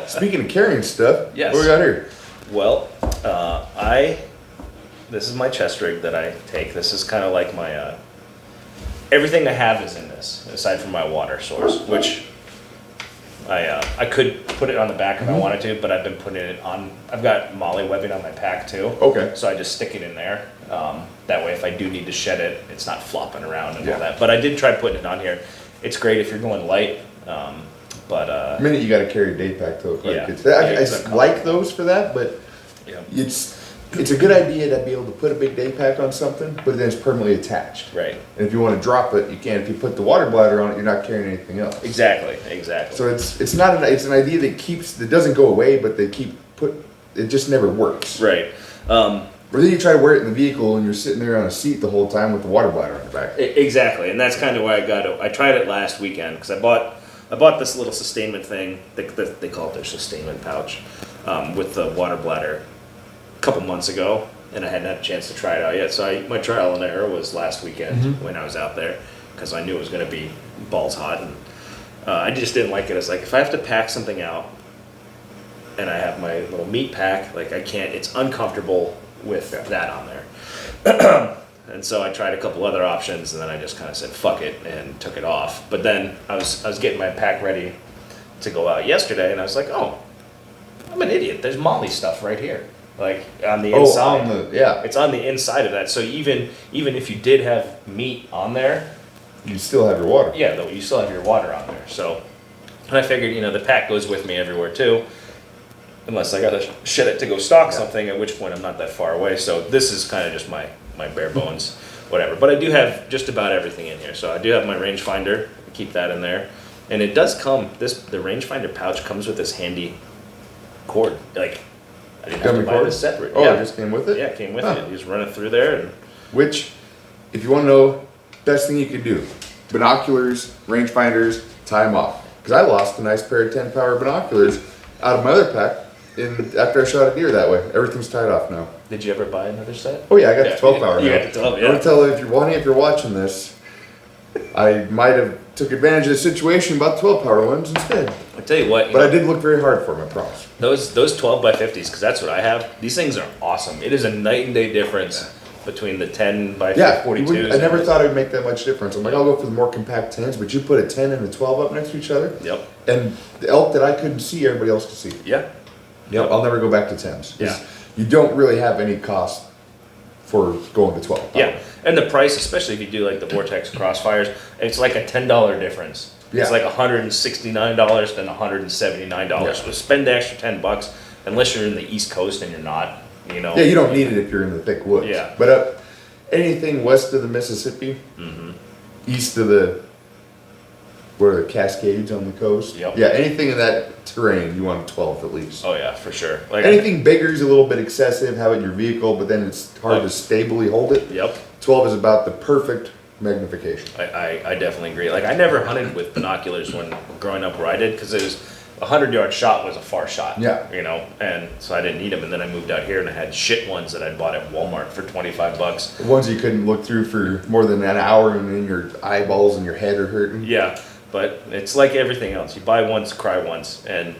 Speaking of carrying stuff, Yes. what we got here? Well, this is my chest rig that I take. This is kind of like my, everything I have is in this, aside from my water source, which I could put it on the back if I wanted to, but I've been putting it on, I've got molly webbing on my pack too. Okay. So I just stick it in there. That way if I do need to shed it, it's not flopping around and all that. But I did try putting it on here. It's great if you're going light, but... The minute you got to carry a day pack to it. Yeah. I like those for that, but it's a good idea to be able to put a big day pack on something, but then it's permanently attached. Right. And if you want to drop it, you can. If you put the water bladder on it, you're not carrying anything else. Exactly. So it's an idea that doesn't go away, but it just never works. Right. Or then you try to wear it in the vehicle and you're sitting there on a seat the whole time with the water bladder on the back. Exactly, and that's kind of why I got it. I tried it last weekend because I bought this little sustainment thing. They call it their sustainment pouch with the water bladder a couple months ago, and I hadn't had a chance to try it out yet. So my trial and error was last weekend when I was out there because I knew it was going to be balls hot, and I just didn't like it. It's like if I have to pack something out and I have my little meat pack, like I can't. It's uncomfortable with that on there. And so I tried a couple other options, and then I just kind of said fuck it and took it off. But then I was getting my pack ready to go out yesterday, and I was like, oh, I'm an idiot. There's molly stuff right here, like on the inside. It's on the inside of that. So even if you did have meat on there, you still have your water. Yeah, though you still have your water on there. So, and I figured the pack goes with me everywhere too. Unless I gotta shed it to go stock something, at which point I'm not that far away. So this is kind of just my bare bones, whatever. But I do have just about everything in here. So I do have my rangefinder, keep that in there. And it does come, the rangefinder pouch comes with this handy cord. Like, I didn't have to buy this separate. Oh, it just came with it? Yeah, it came with it. You just run it through there. And which, if you want to know, best thing you can do, binoculars, rangefinders, tie them off. Because I lost a nice pair of 10-power binoculars out of my other pack. After I shot a deer that way, everything's tied off now. Did you ever buy another set? Oh yeah, I got the 12-power. You got the 12, yeah. I'm gonna tell you, if you're watching this, I might have took advantage of the situation, bought 12-power ones instead. I tell you what, but I did look very hard for them, I promise. Those 12 by 50s, because that's what I have. These things are awesome. It is a night and day difference between the 10 by 42s. I never thought it would make that much difference. I'm like, I'll go for the more compact 10s, but you put a 10 and a 12 up next to each other. Yep. And the elk that I couldn't see, everybody else could see. Yeah. Yep, I'll never go back to 10s. Yeah. You don't really have any cost for going to 12. Yeah, and the price, especially if you do like the Vortex Crossfires, it's like a $10 difference. Yeah. It's like $169 than $179. Yeah. So spend the extra $10 unless you're in the East Coast and you're not, Yeah, you don't need it if you're in the thick woods. Yeah. But anything west of the Mississippi, east of the Cascades on the coast. Yep. Yeah, anything in that terrain, you want a 12 at least. Oh yeah, for sure. Like anything bigger is a little bit excessive, have it in your vehicle, but then it's hard to stably hold it. Yep. 12 is about the perfect magnification. I definitely agree. Like I never hunted with binoculars when growing up where I did, because it was a 100-yard shot was a far shot. Yeah. And so I didn't need them. And then I moved out here and I had shit ones that I bought at Walmart for $25. The ones you couldn't look through for more than an hour, and then your eyeballs and your head are hurting. Yeah. But it's like everything else. You buy once, cry once. And,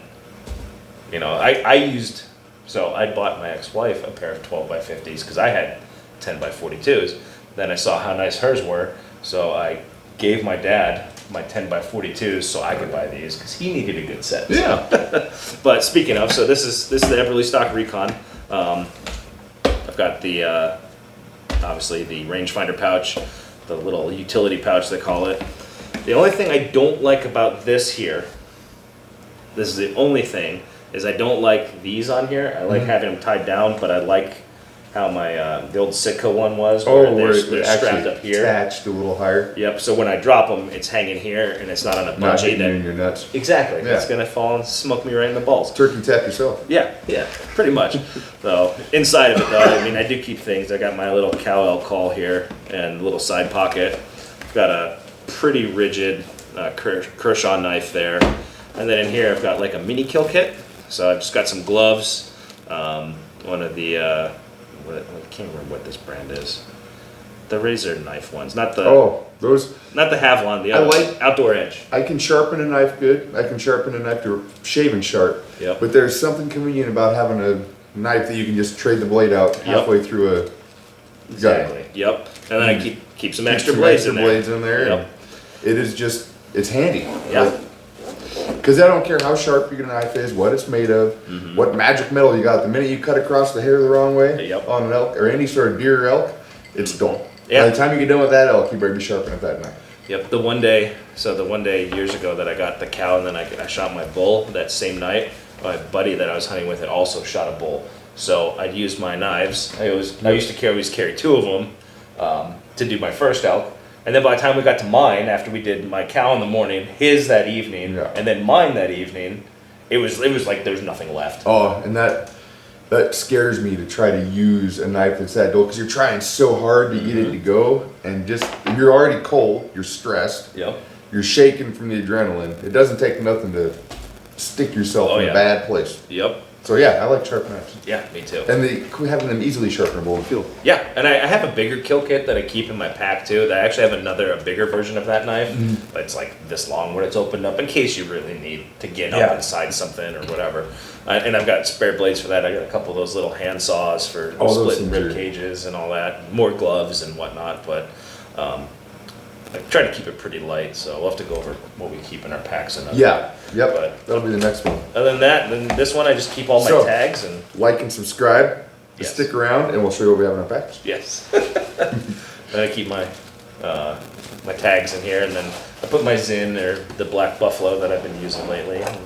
I bought my ex-wife a pair of 12 by 50s because I had 10 by 42s. Then I saw how nice hers were. So I gave my dad my 10 by 42s so I could buy these because he needed a good set. Yeah. But speaking of, so this is the Eberlestock Recon. I've got the, obviously the rangefinder pouch, the little utility pouch they call it. The only thing I don't like about this here, this is the only thing, is I don't like these on here. I like having them tied down, but I like how my the old Sitka one was, where they're strapped up here. Attached a little higher. Yep, so when I drop them, it's hanging here, and it's not on a bungee. Not hitting you in your nuts. Exactly. Yeah. It's going to fall and smoke me right in the balls. Turkey tap yourself. Yeah, pretty much. So inside of it, though, I do keep things. I got my little cow call here and a little side pocket. I've got a pretty rigid Kershaw knife there. And then in here, I've got like a mini kill kit. So I've just got some gloves. One of the, I can't remember what this brand is. the razor knife ones, not the those. not the Havlon, the I other like- Outdoor Edge. I can sharpen a knife good. I can sharpen a knife to shaving sharp. Yep. But there's something convenient about having a knife that you can just trade the blade out halfway through a gun. Exactly. Yep. And then I keep some extra Some blades extra in there. blades in there. Yep. And it is just, it's handy. Yeah. Because I don't care how sharp your knife is, what it's made of, what magic metal you got. The minute you cut across the hair the wrong way Yep. on an elk or any sort of deer or elk, it's dull. Yeah. By the time you get done with that elk, you better be sharpening that knife. Yep. The one day years ago that I got the cow and then I shot my bull that same night, my buddy that I was hunting with had also shot a bull. So I'd used my knives. I used to always carry two of them to do my first elk. And then by the time we got to mine, after we did my cow in the morning, his that evening, and then mine that evening, it was like there's nothing left. Oh, and that scares me to try to use a knife that's that dull because you're trying so hard to get it to go, and just you're already cold, you're stressed, Yep. you're shaking from the adrenaline. It doesn't take nothing to stick yourself in a bad place. Yep. So yeah, I like sharp knives. Yeah, me too. And having them easily sharpenable in the field. Yeah, and I have a bigger kill kit that I keep in my pack too. That I actually have a bigger version of that knife, but it's like this long when it's opened up in case you really need to get up inside something or whatever. And I've got spare blades for that. I got a couple of those little hand saws for splitting rib cages and all that. More gloves and whatnot, but I try to keep it pretty light. So we'll have to go over what we keep in our packs another. Yeah. Yep. But that'll be the next one. other than that, then this one I just keep all my tags and Like and subscribe. Yes. Stick around, and we'll show you what we have in our packs. yes. And I keep my my tags in here, and then I put my Zin or the Black Buffalo that I've been using lately. And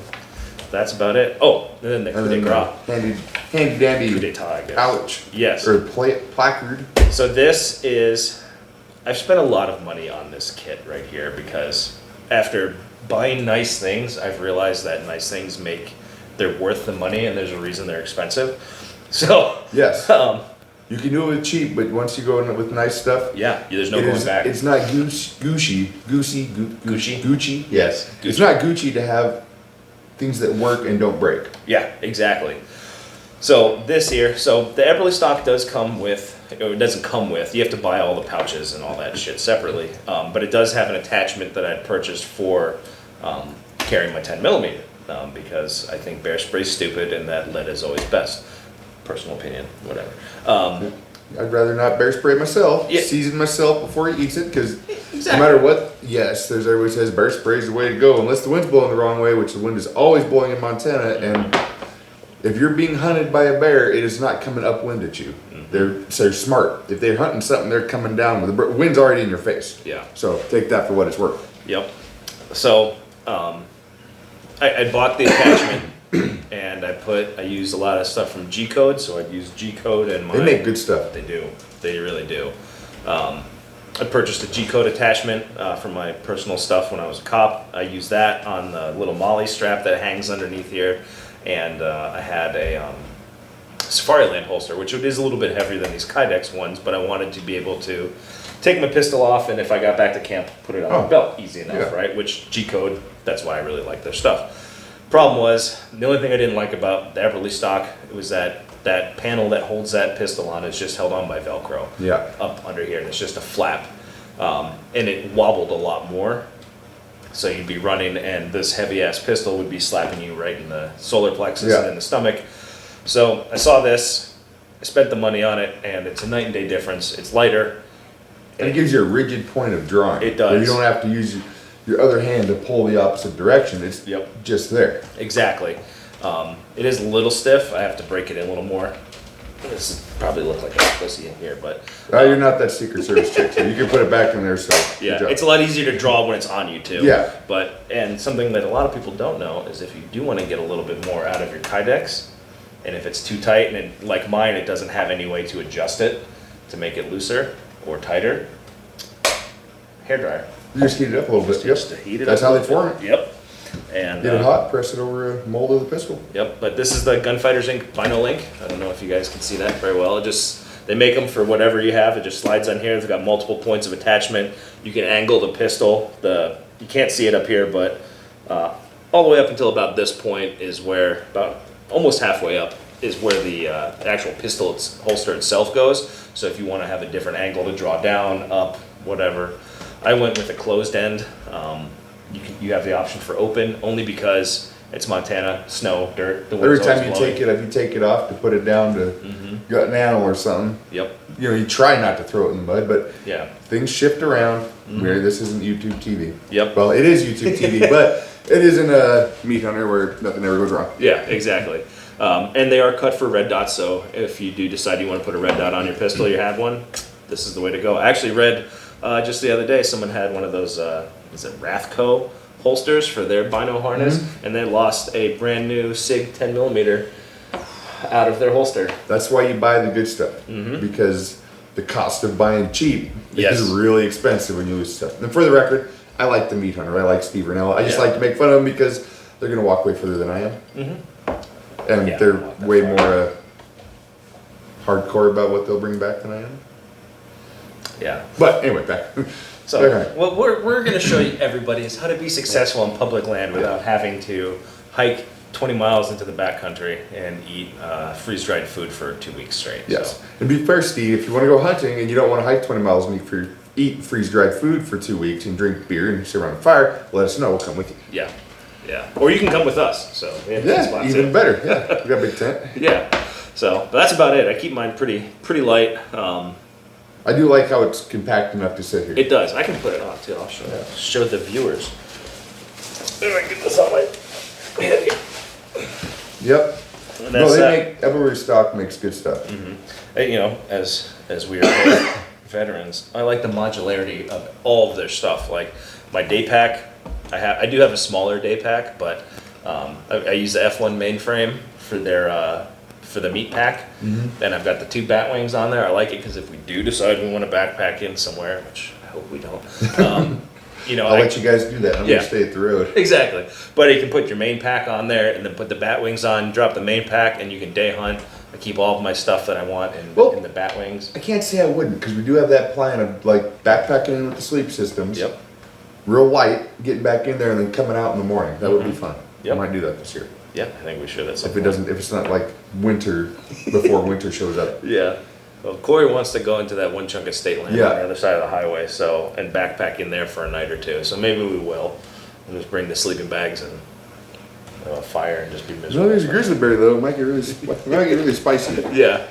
that's about it. Oh, and then the coup de grace. Handy dandy Coup d'etat, I guess. pouch. Yes. Or placard. So this is, I've spent a lot of money on this kit right here because after buying nice things, I've realized that nice things they're worth the money and there's a reason they're expensive. So, Yes. You can do it with cheap, but once you go in with nice stuff, yeah, there's no going back. It's not Gucci. Yes. It's not Gucci to have things that work and don't break. Yeah, exactly. So the Eberlestock does come with, or it doesn't come with, you have to buy all the pouches and all that shit separately. But it does have an attachment that I'd purchased for carrying my 10mm because I think bear spray's stupid and that lead is always best. Personal opinion, whatever. I'd rather not bear spray myself, Yeah. season myself before he eats it, because Exactly. no matter what, yes, there's everybody says bear spray is the way to go, unless the wind's blowing the wrong way, which the wind is always blowing in Montana, and if you're being hunted by a bear, it is not coming upwind at you. They're smart. If they're hunting something, they're coming down with the wind's already in your face. Yeah. So take that for what it's worth. Yep. So I bought the attachment and I used a lot of stuff from G Code, so I'd use G Code and my. They make good stuff. They do. They really do. I purchased a G Code attachment for my personal stuff when I was a cop. I used that on the little Molly strap that hangs underneath here, and I had a Safari Land holster, which is a little bit heavier than these Kydex ones, but I wanted to be able to take my pistol off, and if I got back to camp, put it on my belt easy enough, Yeah. right? Which G Code, that's why I really like their stuff. Problem was, the only thing I didn't like about the Eberlestock was that panel that holds that pistol on is just held on by Velcro. Yeah. Up under here, and it's just a flap. And it wobbled a lot more. So you'd be running, and this heavy-ass pistol would be slapping you right in the solar plexus and in the stomach. So I saw this, I spent the money on it, and it's a night and day difference. It's lighter. And it gives you a rigid point of drawing. It does. Where you don't have to use your other hand to pull the opposite direction. It's just there. Exactly. It is a little stiff. I have to break it in a little more. This probably look like a pussy in here, but You're not that Secret Service chick, so you can put it back in there. So yeah, good job. it's a lot easier to draw when it's on you too. Yeah. And something that a lot of people don't know is if you do want to get a little bit more out of your Kydex, and if it's too tight, and like mine, it doesn't have any way to adjust it to make it looser or tighter. Hairdryer. You just heat it up a little bit. Just to heat it That's up. how they form it. Yep. And Get it hot, press it over a mold of the pistol. Yep, but this is the Gunfighters Inc. Bino link. I don't know if you guys can see that very well. They make them for whatever you have. It just slides on here. They've got multiple points of attachment. You can angle the pistol. You can't see it up here, but all the way up until about this point is where, about almost halfway up, is where the actual pistol holster itself goes. So if you want to have a different angle to draw down, up, whatever. I went with a closed end. You have the option for open only because it's Montana, snow, dirt. The Every wind's time always you blowing. take it, if you take it off to put it down to gut an animal or something, Yep. you know, you try not to throw it in the mud, but Yeah. things shift around. Where this isn't YouTube TV. Yep. Well, it is YouTube TV, but it isn't a meat hunter where nothing ever goes wrong. Yeah, exactly. And they are cut for red dots, so if you do decide you want to put a red dot on your pistol, you have one, this is the way to go. I actually read just the other day, someone had one of those, is it Rathco holsters for their bino harness, and they lost a brand new SIG 10mm out of their holster. That's why you buy the good stuff, because the cost of buying cheap Yes. is really expensive when you lose stuff. And for the record, I like the meat hunter. I like Steve Rennell. I just Yeah. like to make fun of them because they're going to walk way further than I am. And Yeah, they're not that way far. more hardcore about what they'll bring back than I am. Yeah. But anyway, back. So Okay. what we're going to show you everybody is how to be successful on public land without having to hike 20 miles into the backcountry and eat freeze-dried food for 2 weeks straight. Yes. So, And be fair, Steve, if you want to go hunting and you don't want to hike 20 miles and eat freeze-dried food for 2 weeks and drink beer and sit around a fire, let us know. We'll come with you. yeah. Yeah. Or you can come with us. So we have a Yeah, spot even too. better. Yeah, we got a big tent. Yeah. So but that's about it. I keep mine pretty light. I do like how it's compact enough to sit here. It does. I can put it on too. I'll show the viewers. Let me get this on my head here. Yep. And No, that's they make Eberlestock makes good stuff. You know, as we are both veterans, I like the modularity of all of their stuff. Like my day pack, I do have a smaller day pack, but I use the F1 mainframe for their for the meat pack, and I've got the 2 bat wings on there. I like it because if we do decide we want to backpack in somewhere, which I hope we don't, you know, I'll let you guys do that. I'm Yeah. gonna stay at the road. Exactly. But you can put your main pack on there and then put the bat wings on, drop the main pack, and you can day hunt. I keep all of my stuff that I want Well- in the bat wings. I can't say I wouldn't because we do have that plan of like backpacking in with the sleep systems. Yep. Real light, getting back in there and then coming out in the morning. That would be fun. Yep. I might do that this year. Yeah, I think we should at some If it point. doesn't, if it's not like winter before winter shows up. Yeah. Well, Corey wants to go into that one chunk of state land Yeah. on the other side of the highway, so and backpack in there for a night or two. So maybe we will. We'll just bring the sleeping bags and a fire and just be No, miserable. there's a grizzly bear though. It might get really spicy. Yeah.